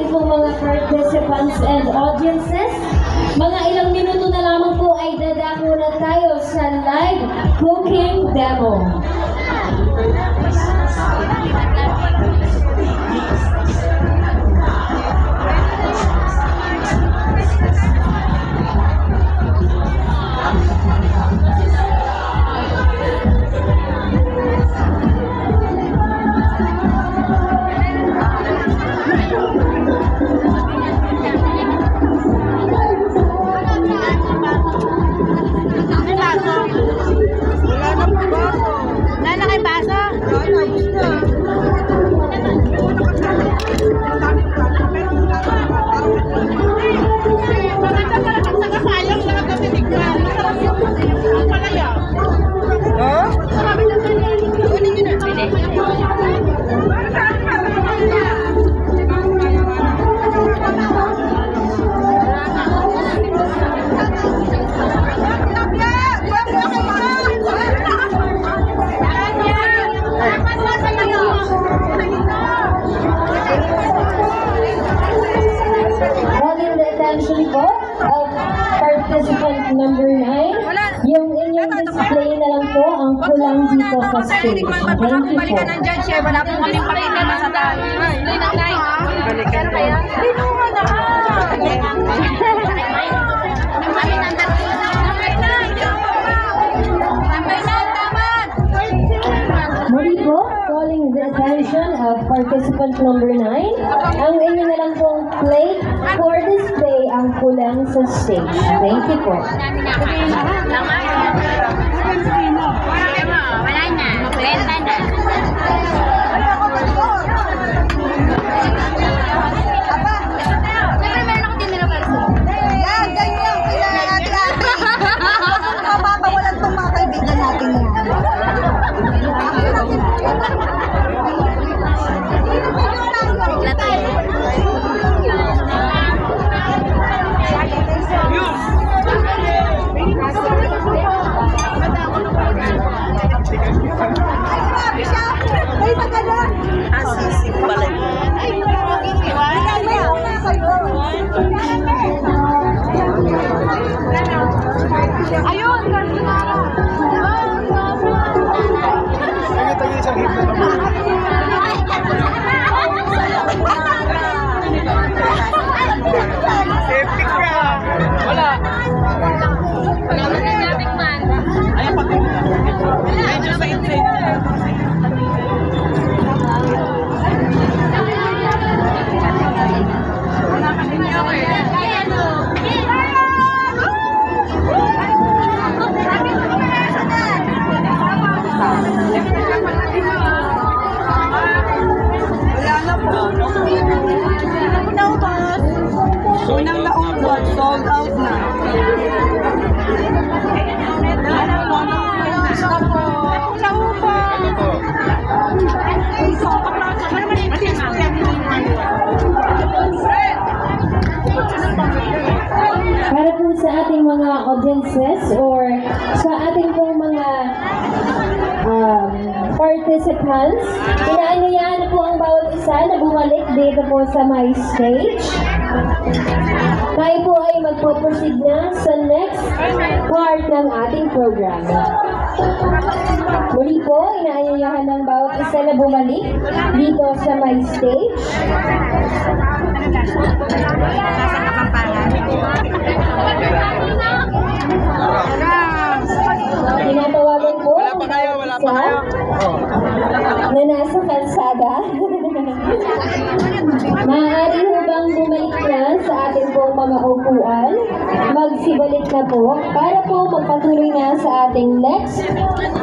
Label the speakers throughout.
Speaker 1: ating pong mga participants and audiences. Mga ilang minuto na lamang po ay dadako na tayo sa live cooking demo. Participant number 9, yung inyong display na lang po ang kulang dito sa stage. Thank you po.
Speaker 2: Wala po kaming pakita sa tayo. Balikan po.
Speaker 1: Muli po, calling the attention of participant number 9, ang inyo na lang pong plate for display ang kulang sa stage. Thank you po.
Speaker 2: Wala na. Benta na.
Speaker 3: Yan, ganyan. Kailangan natin natin. Mapapawalan itong mga kaibigan natin yan. Ayun,
Speaker 4: Epic ka! Wala!
Speaker 2: Wala na dynamic man.
Speaker 4: Ayaw pa kayo. Medyo sa intro.
Speaker 2: Wala ka din ako eh.
Speaker 3: unang naungkot, sold out na.
Speaker 1: Para po sa ating mga audiences or sa ating pong mga participants, inaanyayahan na po ang bawat isa na bumalik dito po sa my stage. Tayo po ay magpo-proceed na sa next part ng ating program. Muli po, inaanyayahan ng bawat isa na bumalik dito sa my stage. Tinatawagan po ang bawat isa na nasa kalsada. Maaari ho bang bumalik na sa ating pong mga upuan? Magsibalik na po para po magpatuloy na sa ating next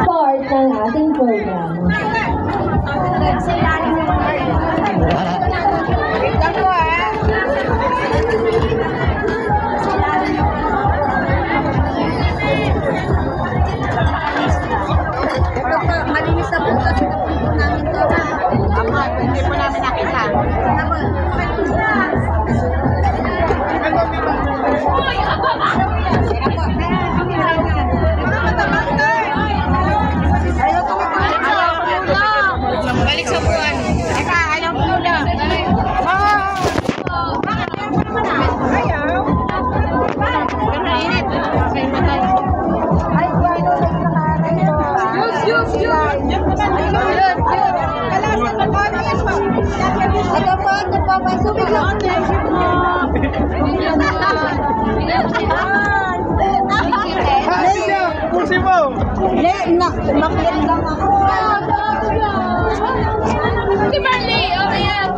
Speaker 1: part ng ating program.
Speaker 3: Malinis na po kasi napunto namin ito. Hindi po namin nakita.
Speaker 2: Balik sa buwan.
Speaker 3: Ayaw po na. May subig lang.
Speaker 4: Ay, siya! Pusi mo!
Speaker 3: Maklit lang ako.
Speaker 2: Si Marley, okay yan.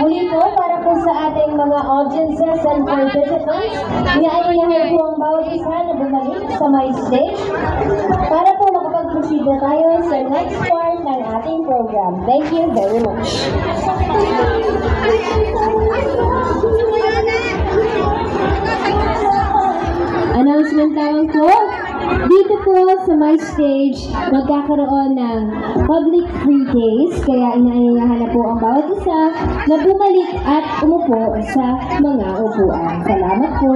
Speaker 1: Muli po, para po sa ating mga audiences and participants, inaanyayahan po ang bawat isa na bumalik sa my stage para po makapag-proceed na tayo sa next part ng ating program. Thank you very much. Announcement lamang po. Dito po sa my stage, magkakaroon ng public free days, kaya inaanyayahan na po ang bawat isa na bumalik at umupo sa mga upuan. Salamat po.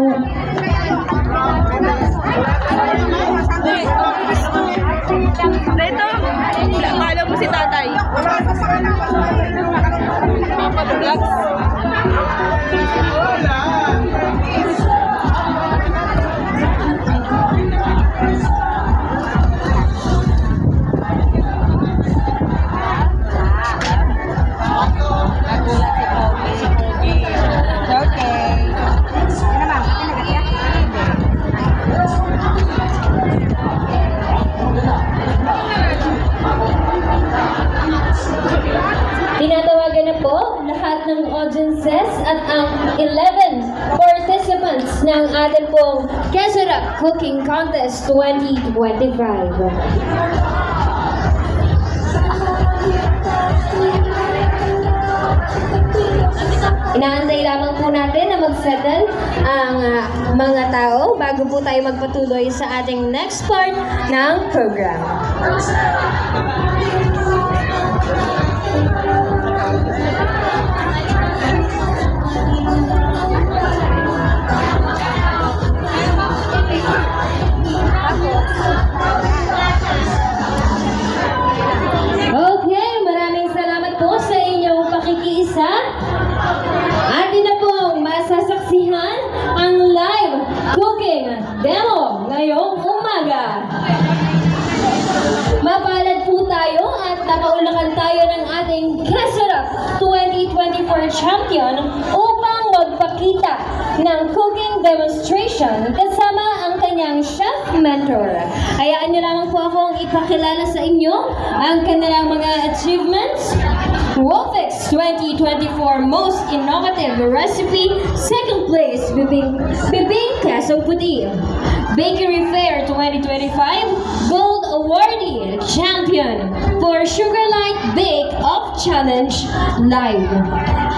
Speaker 2: Dito, akala mo si tatay. Papadulags.
Speaker 1: Tinatawagan na po lahat ng audiences at ang 11 participants ng ating pong Kesarap Cooking Contest 2025. Inaantay lamang po natin na mag-settle ang mga tao bago po tayo magpatuloy sa ating next part ng program. Okay, maraming salamat po sa inyong pakikiisa. Atin na pong masasaksihan ang live cooking demo ngayong umaga. Mapalad po tayo at napaulakan tayo ng ating Kesarap 2024 champion upang magpakita ng cooking demonstration kasama ang kanyang chef mentor. Hayaan niyo lamang po akong ipakilala sa inyo ang kanilang mga achievements. Wolfix 2024 Most Innovative Recipe, second place, Bibingka Puti. Bakery Fair 2025 Gold Awardee Champion for Sugarlight Bake Off Challenge Live.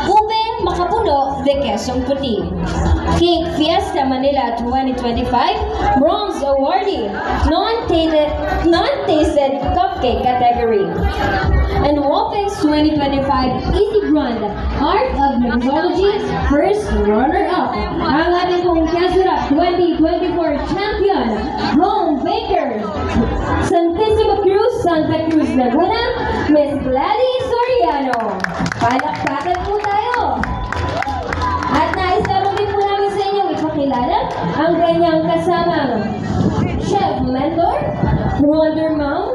Speaker 1: Ube Makapuno de Quezon Puti. Cake Fiesta Manila 2025 Bronze Awardee Non-Tasted Cupcake category. And Wolfix 2025 Easy Brand Art of Mixology First Runner-Up. Ang ating pong Kesarap 2024 Champion Home Baker Santissima Cruz, Santa Cruz, Laguna, Miss Gladys Soriano. Palakpakan po tayo. At nais lamang din po namin sa inyong ipakilala ang kanyang kasamang chef mentor, Wonder Mom,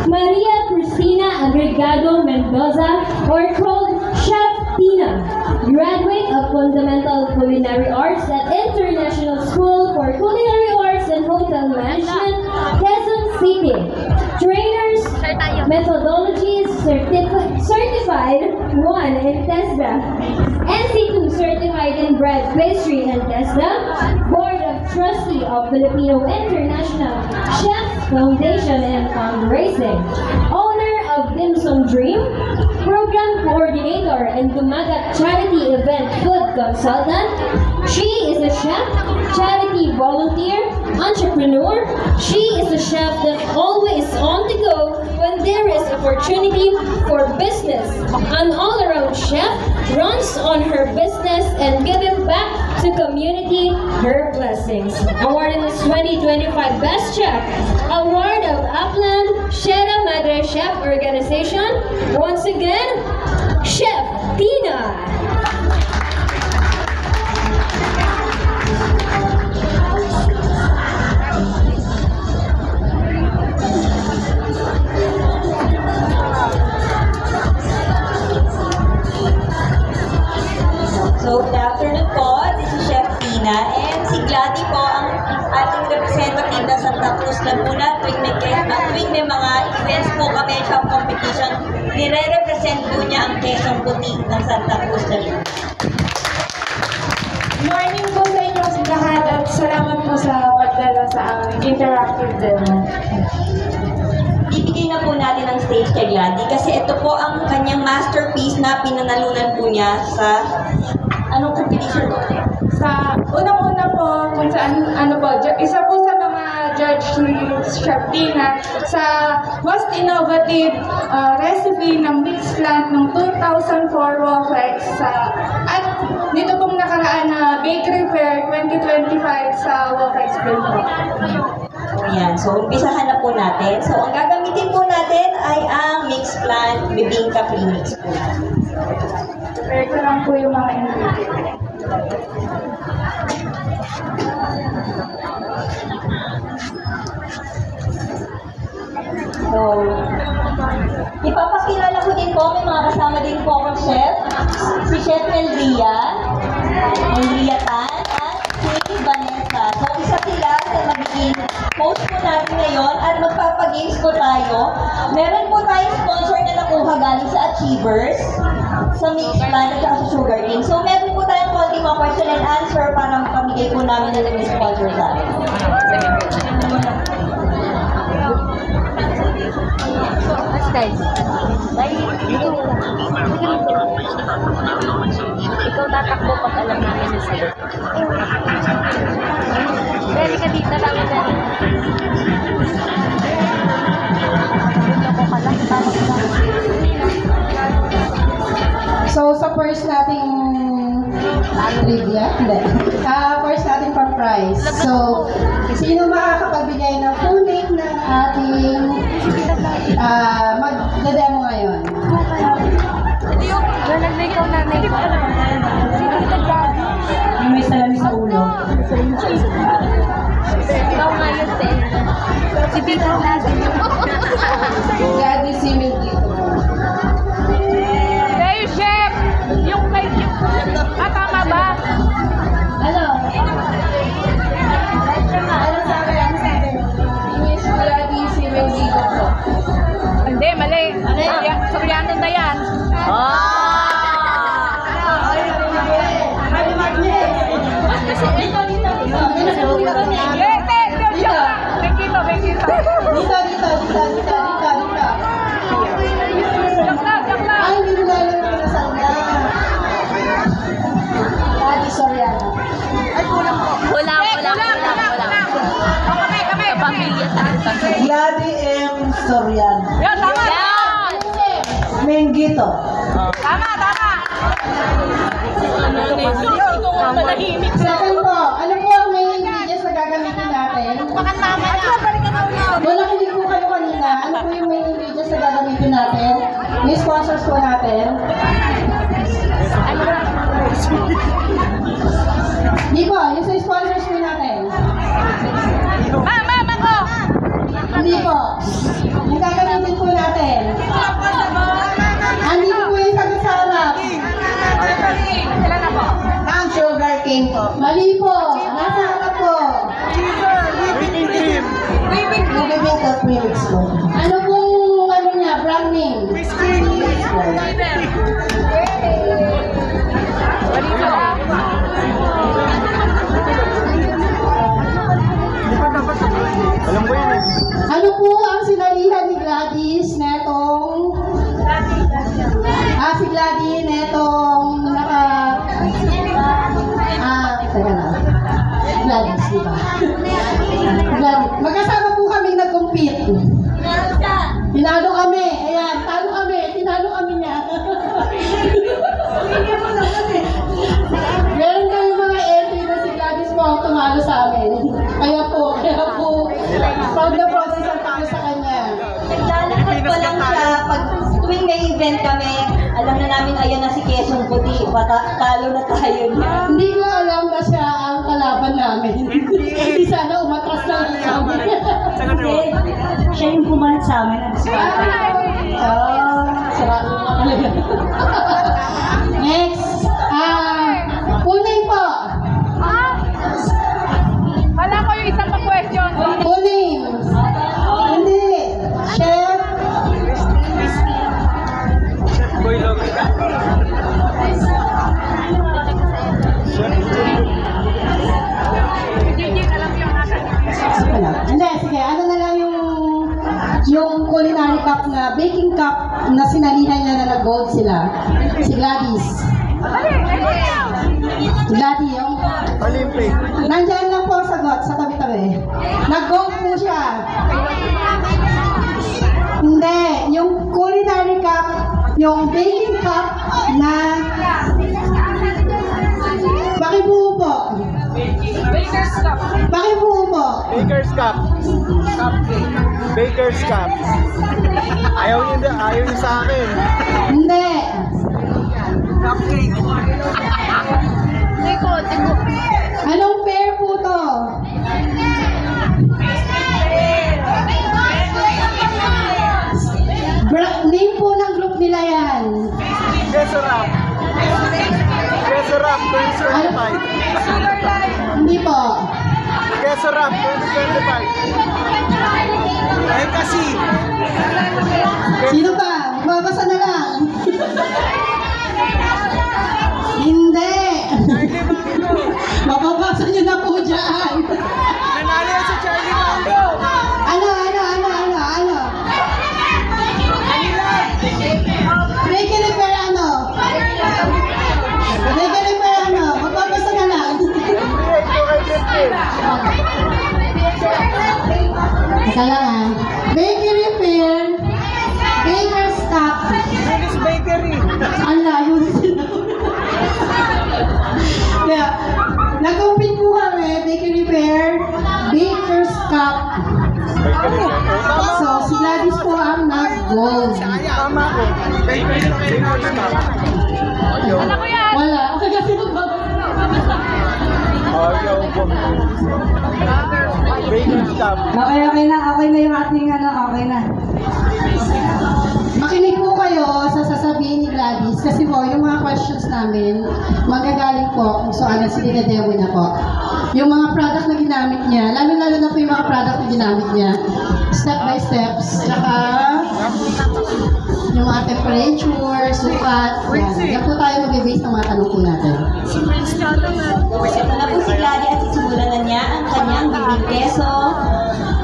Speaker 1: Maria Cristina Agregado Mendoza, or called Chef Tina, graduate of Fundamental Culinary Arts at International School for Culinary Arts and Hotel Management, Quezon City. Trainers, methodologies, certified 1 in TESDA, NC2 certified in bread, pastry, and TESDA, Board of Trustee of Filipino International Chefs Foundation and Fundraising, owner of Dim Sum Dream, program coordinator and Dumagat Charity Event Food Consultant. She is a chef, charity volunteer, entrepreneur. She is a chef that always on the go when there is opportunity for business. An all-around chef, runs on her business and giving back to community her blessings. Awarded as 2025 Best Chef, Award of Upland Sierra Madre Chef Organization. Once again, Chef Tina.
Speaker 5: Minsan po na tuwing may mga events po kami sa competition, nire-represent po niya ang Quezon Puti ng Santa Cruz del Sur.
Speaker 6: Morning po sa inyo lahat at salamat po sa pagdala sa aming interactive demo.
Speaker 5: Ibigay na po natin ang stage kay Gladys kasi ito po ang kanyang masterpiece na pinanalunan po niya sa anong competition po?
Speaker 6: Sa unang-una po, kung saan, isa po sa mga judge ni Sharpina sa most innovative recipe ng mixed plant ng 2004 Wofex at dito pong nakaraan na Bakery Fair 2025 sa Wofex Bill po.
Speaker 5: Ayan, so umpisahan na po natin. So ang gagamitin po natin ay ang mixed plant bibingka premix po.
Speaker 6: Prepare ko lang po yung mga ingredients.
Speaker 5: So, ipapakilala ko din po, may mga kasama din po akong chef. Si Chef Meldria Tan, at si Vanessa. So, isa sila sa magiging host po natin ngayon at magpapagames po tayo. Meron po tayong sponsor na nakuha galing sa Achievers, sa Mixed Plant at sa Sugar King. So, meron po tayong konting mga question and answer para mapamigay po namin na yung sponsor sa atin.
Speaker 2: Ikaw tatakbo pag alam namin na sa'yo. Dali ka dito lang.
Speaker 3: So, sa first nating trivia, first nating for prize. So, sino makakapagbigay ng full name ng ating magdademo ngayon?
Speaker 2: Walang na ikaw nanay ko.
Speaker 3: May salami sa ulo.
Speaker 2: Ikaw nga yun, te. Si Tito natin.
Speaker 3: Daddy Simil dito.
Speaker 2: Hey, chef! Yung kay... tama ba?
Speaker 3: Ano? Ano sabi? Miss Daddy Simil dito po.
Speaker 2: Hindi, mali. Suryano na yan.
Speaker 3: Ay, hindi mo lalaro na sanda. Daddy Soriano.
Speaker 2: Wala. Kami. Pamilya tayo.
Speaker 3: Gladys M. Soriano.
Speaker 2: Yan, tama.
Speaker 3: Mengito.
Speaker 2: Tama.
Speaker 3: Second po, ano po ang main ingredients na gagamitin natin? Wala hindi po kayo kanina. Ano po yung main ingredients na gagamitin natin? Yung sponsors po natin. Hindi po, yung sa sponsors po natin.
Speaker 2: Mama ko.
Speaker 3: Hindi po. Yung gagamitin po natin. Andito po yung sagot sa harap.
Speaker 2: Sila na po.
Speaker 3: Ang sugar cane po. Mali po. Nasa harap po.
Speaker 4: Whipping cream.
Speaker 3: Bibing at premix po. Ano pong ano niya? Brand name?
Speaker 4: Alam ko yun eh.
Speaker 3: Ano po ang sinalihan ni Gladys netong si Gladys netong teka lang. Gladys, di ba? Gladys. Magkasama po kami nag-compete. Tinalo kami. Ayan, talo kami. Tinalo kami niya. Meron kami mga entry na si Gladys po ang tumalo sa amin. Kaya po, proud na proud si Santa Cruz sa kanya.
Speaker 5: Naglalakad pa lang siya pag tuwing may event kami, alam na namin ayan na si Quezon Puti, talo na tayo niya.
Speaker 3: Hindi ko alam na siya ang kalaban namin. Hindi sana umatras lang kami.
Speaker 5: Siya yung pumalit sa amin.
Speaker 3: Sarado na talaga. Next. Punay po.
Speaker 2: Wala ko yung isang pa-question.
Speaker 3: Punay. bawat sila. Si Gladys. Gladys, yung
Speaker 4: Olympic.
Speaker 3: nandyan lang po ang sagot sa tabi-tabi. Nag-go po siya. Hindi, yung culinary cup, yung baking cup na pakibuo po.
Speaker 2: Baker's Cup.
Speaker 3: Pakibuo po.
Speaker 4: Baker's Cup. Baker's Cup. Ayaw niyo sa akin.
Speaker 3: Hindi.
Speaker 2: Tiko.
Speaker 3: Anong pair po to? Name po ng group nila yan.
Speaker 4: Queso Wrap. Queso Wrap 2025.
Speaker 3: Hindi po.
Speaker 4: Queso Wrap 2025. Ay kasi.
Speaker 3: Sino pa? Babasa na lang. Hindi. Mababasa niyo na po dyan.
Speaker 4: Nanalo yan si Charlie Mango.
Speaker 3: Ano? Bakery per ano? Bakery per ano? Mababasa na lang. Teka lang ah. Bakery per Baker's Cup.
Speaker 4: Finish Bakery.
Speaker 3: Ang layo na sila. Kaya, nag-compete po kami, Bakery Fair, Baker's Cup. So, si Gladys po ang nag-gold.
Speaker 4: Tama ko. Baker's Cup.
Speaker 3: Wala. Kasi
Speaker 4: Ayaw ko. Baker's Cup.
Speaker 3: Okay na yung ating okay na. Makinig po kayo sa sasabihin ni Gladys kasi po yung mga questions namin magagaling po kung saan si Dewi na po. Yung mga product na ginamit niya, lalo na po yung mga product na ginamit niya, step by steps, tsaka yung mga temperature, sukat, yan. Yan po tayo mag-base ng mga tanong po natin.
Speaker 5: Ito na po si Gladys at sisimulan na niya ang kanyang bibig keso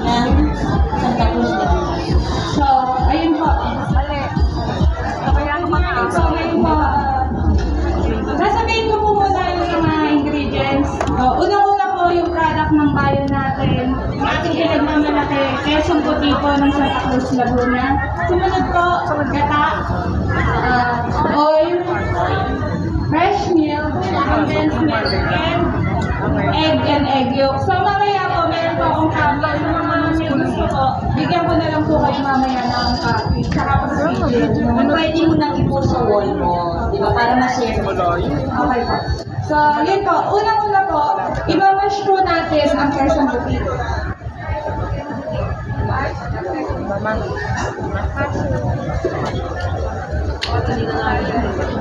Speaker 5: ng Santa Cruz de Luna.
Speaker 6: So, ayun po. So, ngayon po, sasabihin ko po muna yung mga ingredients. Unang-una po yung product ng bayan natin. Ating pinagmamalaki, Quezon Puti po ng Santa Cruz, Laguna. Sumunod po, gata, oil, fresh milk, condensed milk, and egg yolk. So, mamaya po, meron po akong copy. Yung mga gusto ko, bigyan ko na lang po kayo mamaya ng copy. Tsaka po sa video.
Speaker 5: Pwede mo nang i-post sa wall mo, di ba? Para ma-share mo.
Speaker 6: Okay po. So, yun po. Unang-una po, imamash po natin ang Quezon Puti.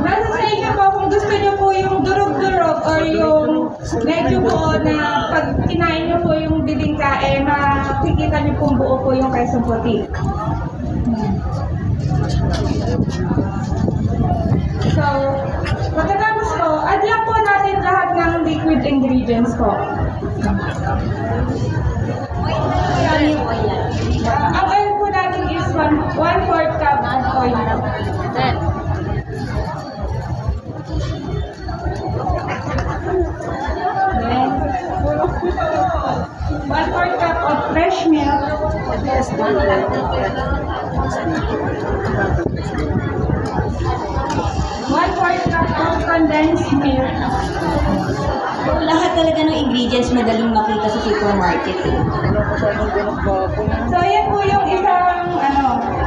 Speaker 6: Nasa sa inyo po kung gusto nyo po yung durog-durog or yung medyo po na pag kinain nyo po yung bibingka, makikita nyo pong buo po yung Quezon Puti. So, pagkatapos po, add lang po natin lahat ng liquid ingredients po. Ang oil po natin is 1/4 cup of oil. Then, 1/4 cup of fresh milk. 1/4 cup of condensed milk.
Speaker 5: Lahat talaga ng ingredients madaling makita sa supermarket.
Speaker 6: So, yan po yung isang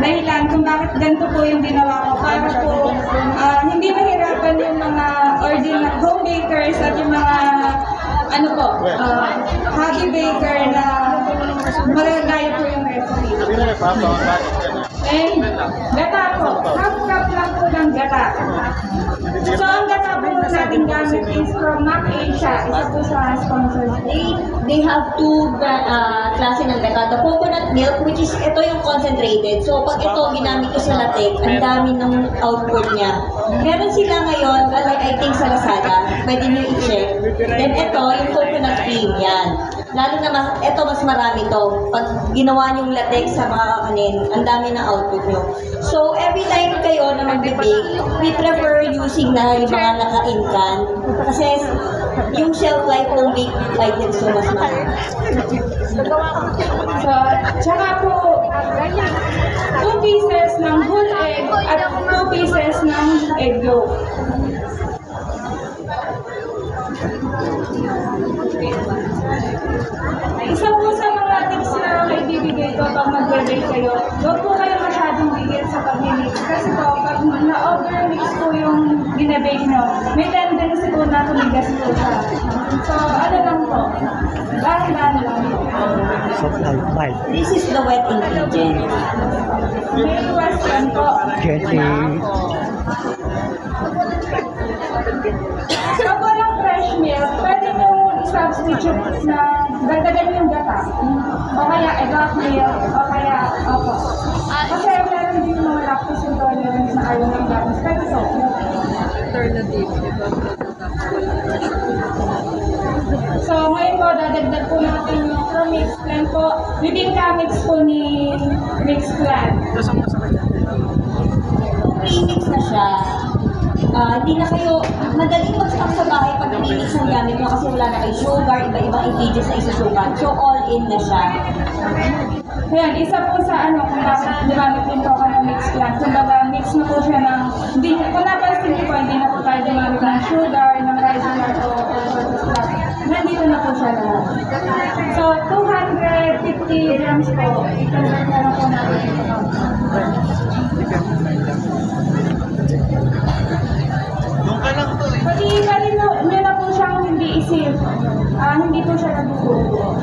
Speaker 6: dahilan kung bakit ganito po yung ginawa ko. Para po hindi mahirapan yung mga ordinary home bakers at yung mga hobby baker na magagaya po yung recipe. And gata po. Half cup lang po ng gata. So, ang gata po natin gamit is from Mac Asia. Isa po sa sponsor.
Speaker 5: They have two klase ng gata. The coconut milk, which is, ito yung concentrated. So, pag ito ginamit ko sa latte, ang dami ng output niya. Meron sila ngayon, like I think sa Lazada, pwede nyo i-check. Then ito, yung coconut cream yan. lalo na eto mas marami to. Pag ginawa niyong latex sa mga kakanin, ang dami ng output niyo. So, every time kayo na mag-bake, we prefer using na yung mga naka-incan. Kasi yung shelf life ng bake items so mas marami.
Speaker 6: So, tsaka po, 2 pieces ng whole egg at 2 pieces ng egg yolk. Isa po sa mga tips na maibibigay ko pag mag-bake kayo, huwag po kayo masyadong bigyan sa pag-mix. Kasi po, pag na-over-mix po yung ginabake nyo, may tendency po na tumigas po siya. So, ano lang po, dahan-dahan lang po.
Speaker 5: This is the wet ingredient.
Speaker 6: May question po. Pag walang fresh milk, pwede nyo substitute na dagdagan yung gata. O kaya egg milk, o kaya opo. Kasi meron din mga lactose intolerance na ayaw ng gatas. Pero so, so ngayon po, dadagdag po natin yung mix plan po. Bibingka mix po ni mix plan.
Speaker 5: Pre-mix na siya. Hindi na kayo, madaling mag-stock sa bahay pag pre-mix ang gamit mo kasi wala na kayo sugar, iba-ibang ingredients na isusukan. So, all in na siya.
Speaker 6: Ayan, isa po sa ano, kung bakit dumamit din po ako ng mix plan. Kumbaga, mix na po siya ng, hindi, kung napansin niyo po, hindi na po tayo dumamit ng sugar, ng rice flour o stuff. Nandito na po siya lahat. So, 250 grams po. I-convert na lang po natin ito. Pag-iigalin nyo na po siyang hindi isip. Hindi po siya nagbubugo.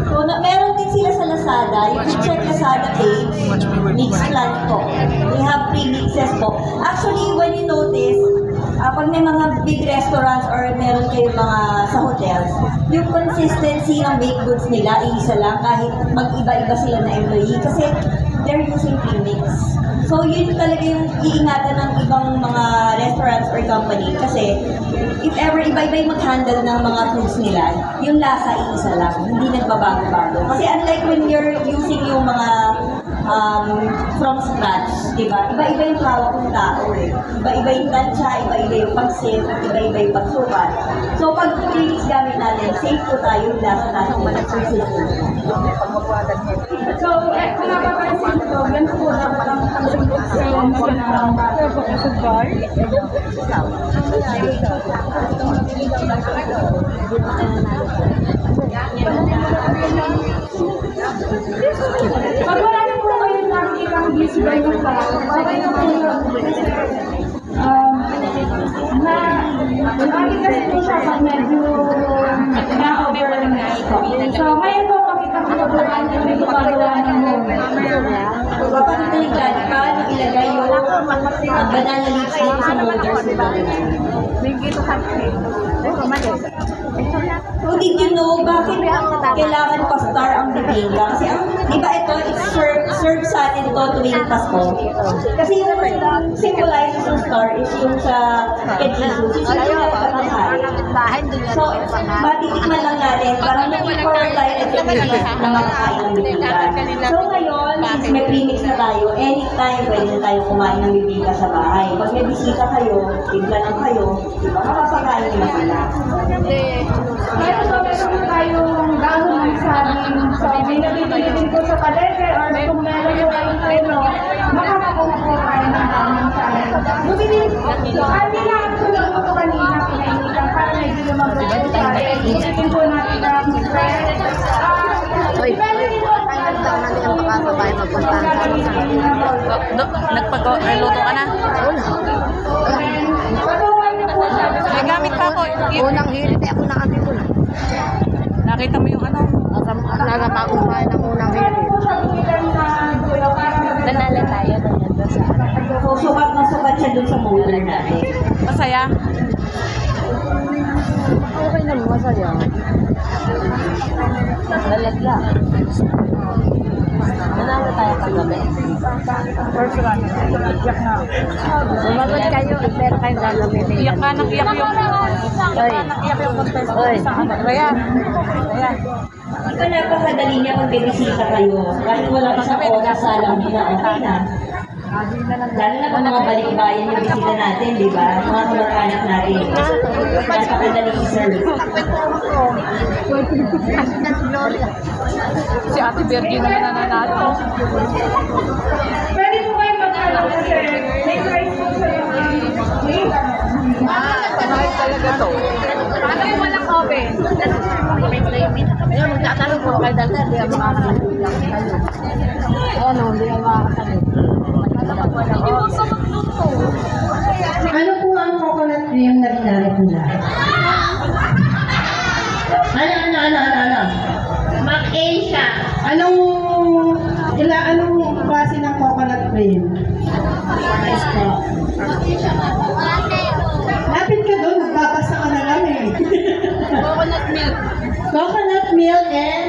Speaker 5: So, meron din sila sa Lazada. You can check Lazada page. Mix plan po. They have pre-mixes po. Actually, when you notice, pag may mga big restaurants or meron kayo mga sa hotels, yung consistency ng baked goods nila, iisa lang kahit mag-iba-iba sila na employee kasi they're using pre-mix. So, yun talaga yung iingatan ng ibang mga restaurants or company kasi if ever iba-iba yung mag-handle ng mga foods nila, yung lasa iisa lang, hindi nagbabago-bago. Kasi unlike when you're using yung mga from scratch, di ba? Iba-iba yung hawak ng tao eh. Iba-iba yung tansya, iba-iba yung pagsit, iba-iba yung pagsukat. So, pag pre-mix gamit natin, safe po tayo yung lasa natin.
Speaker 6: So, kung napapansin ko, yan po dapat ang pag-sale na ginagawa. Pag wala na po kayo nakikitang display ng plato, okay na po yun. Nakikas po siya pag medyo na-overnight po. So, ngayon po, pakita ko po ang ginagawa ng moment.
Speaker 5: Papakita ni Glad, paano ilagay yung banana leaves dito sa molders nila. So, did you know bakit kailangan pa-star ang bibingka? Kasi di ba ito, it's served sa atin ito tuwing Pasko. Kasi yung symbolize ng star is yung sa kay Jesus. Yung yung pagkakas. So, matitikman lang natin para mag-forward tayo effectiveness na makakain ng bibingka. So, ngayon, since may premix na tayo, anytime pwede na tayo kumain ng bibingka sa bahay. Pag may bisita kayo, bigla lang kayo, di ba, makapakain nyo na sila.
Speaker 6: Kaya po, meron tayong dahon ng saging. So, may nabibili din po sa palete or kung meron yung kayong treno, makakakuha po tayo ng dahon ng saging. Bumili, kailangan ko lang po kanina, pinainitan para medyo naman po tayo. Bumitin po natin ang spread. Depende din po
Speaker 2: Nagpag-luto ka na? May gamit pa ako.
Speaker 7: Unang hirit ako nakandito na.
Speaker 2: Nakita mo yung ano?
Speaker 7: Alaga pa akong bahay ng unang hirit.
Speaker 2: Nanala tayo.
Speaker 5: So, sukat na sukat siya dun sa molder natin.
Speaker 2: Masaya?
Speaker 7: Okay naman, masaya. Lalagla. Nanalo tayo kagabi. First run. Iyak na. Sumagot kayo, pero kayo gagamitin.
Speaker 2: Iyak ka nang iyak yung contest sa anak. Ayan.
Speaker 5: Di ba napakadali niya kung bibisita kayo? Kahit wala pa sa oras, alam niyo na okay na. Lalo na kung mga balikbayan yung bisita natin, di ba? Mga kamag-anak natin. Napakadali i-serve.
Speaker 2: Si Ate Virgie naman nananalo.
Speaker 6: Pwede po kayo mag-alok kasi may price po sa
Speaker 2: Mahal talaga to. Paano yung walang oven?
Speaker 7: Ayun, magtatanong po kay Dalda, hindi ako makakasagot lang kayo. Ano, hindi ako makakasagot.
Speaker 3: Ano po ang coconut cream na ginamit nila? Ano?
Speaker 5: Mag-Asia.
Speaker 3: Anong klase ng coconut cream? Lapit ka doon, nagbabasa ka na lang eh.
Speaker 2: Coconut milk.
Speaker 3: Coconut milk and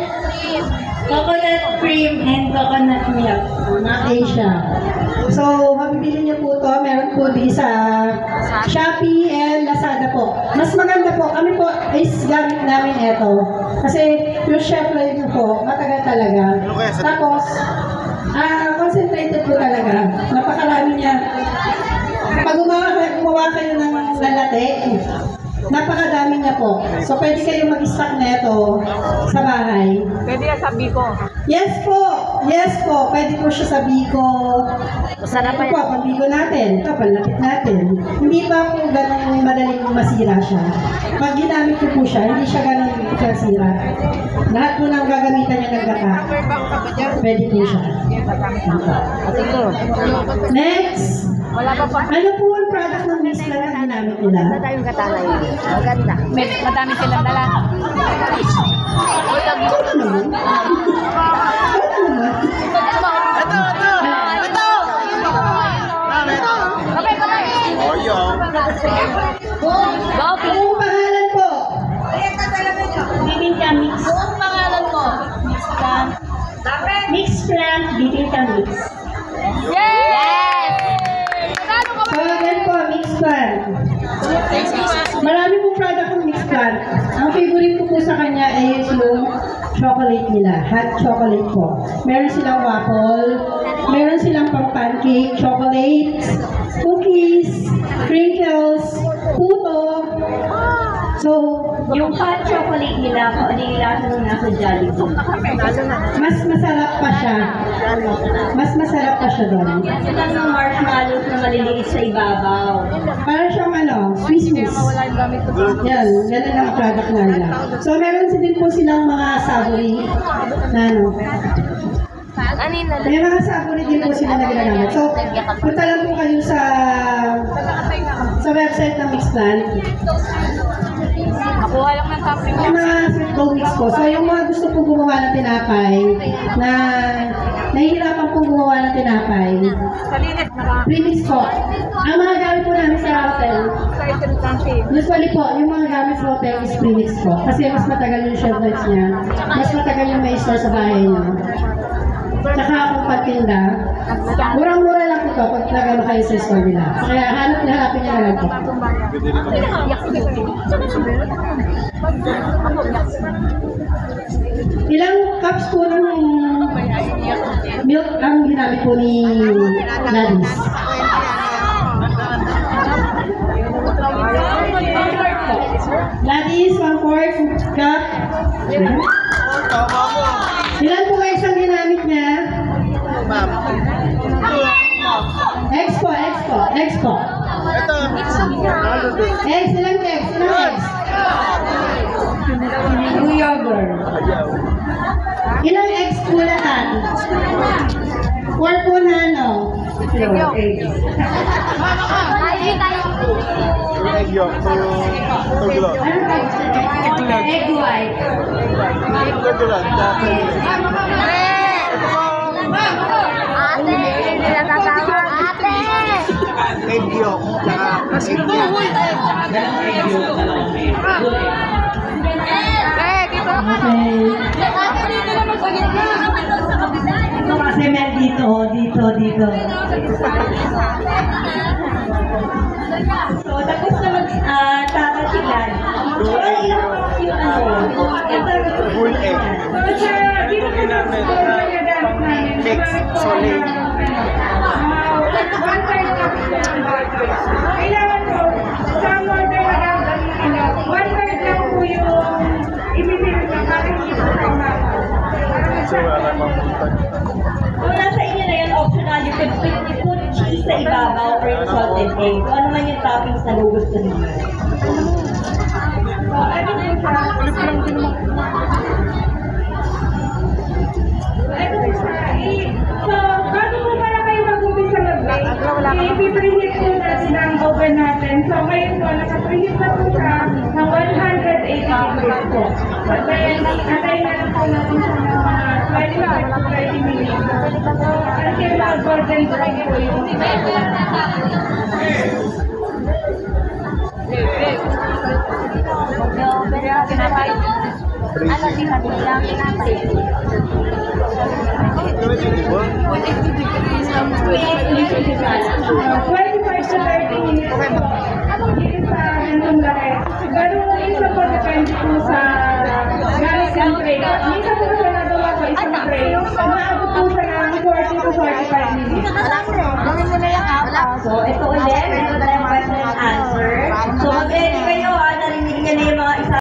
Speaker 5: Coconut cream and coconut milk.
Speaker 3: Asia. So, mabibili niyo po to. Meron po di sa Shopee and Lazada po. Mas maganda po. Kami po is gamit namin ito. Kasi yung chef life po, matagal talaga. Tapos, concentrated po talaga. Napakarami niya. Pag gumawa kayo ng lalate, napakadami niya po. So, pwede kayo mag-stock na ito sa bahay.
Speaker 2: Pwede yan sabi ko.
Speaker 3: Yes po. Pwede po siya sa Biko.
Speaker 7: Masarap pa
Speaker 3: Ito po,
Speaker 7: yan.
Speaker 3: pang Biko natin. Ito, panlapit natin. Hindi pa po ganun madaling masira siya. Pag ginamit ko po siya, hindi siya ganun masira. Lahat po ng gagamitan niya ng gata. Pwede po siya.
Speaker 7: At ito.
Speaker 3: Next!
Speaker 7: Wala pa pa.
Speaker 3: Ano po ang product ng Miss Lang na ginamit nila?
Speaker 7: Maganda tayong katana yun. Maganda.
Speaker 2: Madami silang dala.
Speaker 3: Ano naman? Ano naman?
Speaker 4: Oyo.
Speaker 3: Anong pangalan po?
Speaker 5: Bibingka mix. Ang pangalan mo? Mix plant, bibingka mix.
Speaker 3: So, again po, mix plant. Marami pong product ng mix plant. Ang favorite ko po sa kanya ay yung chocolate nila. Hot chocolate po. Meron silang waffle. Meron silang pang pancake, chocolate, cookies, crinkles, puto. So,
Speaker 5: Yung hot chocolate nila, kung ano yung lasa nung nasa Jollibee.
Speaker 3: mas masarap pa siya. Mas masarap pa siya doon.
Speaker 5: Sila ng marshmallows na maliliit sa ibabaw.
Speaker 3: Para siyang Swiss miss. Yan, ganun ang product na nila. So, meron din po silang mga savory na may mga savory din po sila na ginagamit. So, punta lang po kayo sa website ng Mixplant.
Speaker 2: Nakuha lang ng sampling.
Speaker 3: Yung mga sweet go mix po. So, yung mga gusto po gumawa ng tinapay, na nahihirapan po gumawa ng tinapay,
Speaker 2: Sa linis,
Speaker 3: premix po. Ang mga gamit po namin sa hotel, usually po, yung mga gamit sa hotel is premix po. Kasi mas matagal yung shelf life niya. Mas matagal yung may store sa bahay niya. Tsaka kung patinda, murang-mura lang po ito pag nagano kayo sa store nila. Kaya hanapin niya na lang po. Ilang cups po ng milk ang ginamit po ni Gladys? Gladys, 1/4 cup. Ilan po guys ang ginamit niya? Expo.
Speaker 4: Ito.
Speaker 3: Eggs, ilang eggs? New yogurt. Ilang eggs po lahat? 4 po na eggs.
Speaker 4: Egg yolk. Tuglo.
Speaker 3: Anong eggs? Egg white.
Speaker 4: Tuglo. Egg yolk. Egg
Speaker 3: Okay.
Speaker 5: Si Mel dito, dito. So, tapos na tatatilan. So, ilang box yung
Speaker 4: Full egg.
Speaker 6: So, dito po sa school, magagamit namin.
Speaker 4: Mix, solid.
Speaker 6: One-third cup ng budget. Kailangan po, sa order na gagawin, one-third lang po yung ibibili na para hindi po sa umama.
Speaker 4: So, wala namang buntag.
Speaker 5: So, nasa inyo na yan, optional. You could put cheese sa ibabaw or yung salted egg. Kung ano man yung toppings na gusto niyo.
Speaker 6: So, ano po siya? Ito po siya. So, bago po pala kayo mag-umpisa mag-bake, i-preheat po natin ang oven natin. So, ngayon po, naka-preheat na po siya ng 180 degrees po. So, then, antayin na lang po natin siya ng mga 25 to 30 minutes. So, until mag-golden brown po yung
Speaker 5: Diba?
Speaker 6: 25 to 30 minutes po. Dito sa hantong lahat. Pero isa po depende po sa galas ng tray. Minsan po siya nagawa ko isang tray. Umaabot po siya ng 40 to 45 minutes.
Speaker 5: So, ito ulit.